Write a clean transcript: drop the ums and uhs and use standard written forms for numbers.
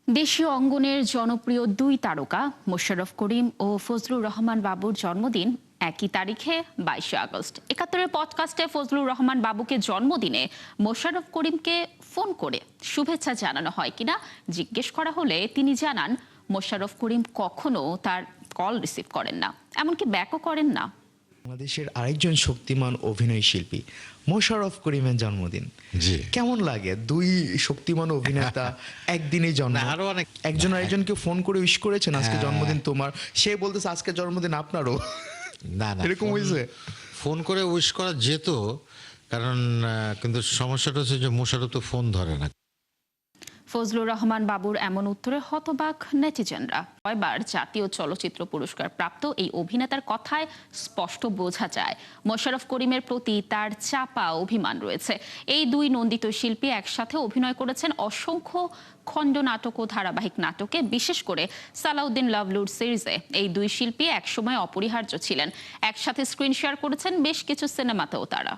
দেশীয় অঙ্গনের জনপ্রিয় দুই তারকা মোশাররফ করিম ও ফজলুর রহমান বাবুর জন্মদিন একই তারিখে 22শে আগস্ট। একাত্তরের পডকাস্টে ফজলুর রহমান বাবুকে জন্মদিনে মোশাররফ করিমকে ফোন করে শুভেচ্ছা জানানো হয় কিনা জিজ্ঞেস করা হলে তিনি জানান, মোশাররফ করিম কখনো তার কল রিসিভ করেন না, এমনকি ব্যাকও করেন না। বাংলাদেশের আরেকজন শক্তিমান অভিনয় শিল্পী মোশাররফ করিমের জন্মদিন। জি। কেমন লাগে দুই শক্তিমান অভিনেতা একদিনই জন্ম? না, আরো অনেক একজন আরেকজনকে ফোন করে উইশ করেছেন আজকে জন্মদিন তোমার, সে বলতেছে আজকে জন্মদিন আপনারও। না না এরকম হয়েছে? ফোন করে উইশ করা যেত, কারণ কিন্তু সমস্যাটা হচ্ছে যে মোশাররফ তো ফোন ধরে না। ফজলুর রহমান বাবুর এমন উত্তরে হতবাক নেটিজেনরা। কয়বার জাতীয় চলচ্চিত্র পুরস্কার প্রাপ্ত এই অভিনেতার কথায় স্পষ্ট বোঝা যায় মোশাররফ করিমের প্রতি তার চাপা অভিমান রয়েছে। এই দুই নন্দিত শিল্পী একসাথে অভিনয় করেছেন অসংখ্য খণ্ড নাটক ও ধারাবাহিক নাটকে, বিশেষ করে সালাউদ্দিন লাভলুর সিরিজে এই দুই শিল্পী একসময় অপরিহার্য ছিলেন। একসাথে স্ক্রিন শেয়ার করেছেন বেশ কিছু সিনেমাতেও তারা।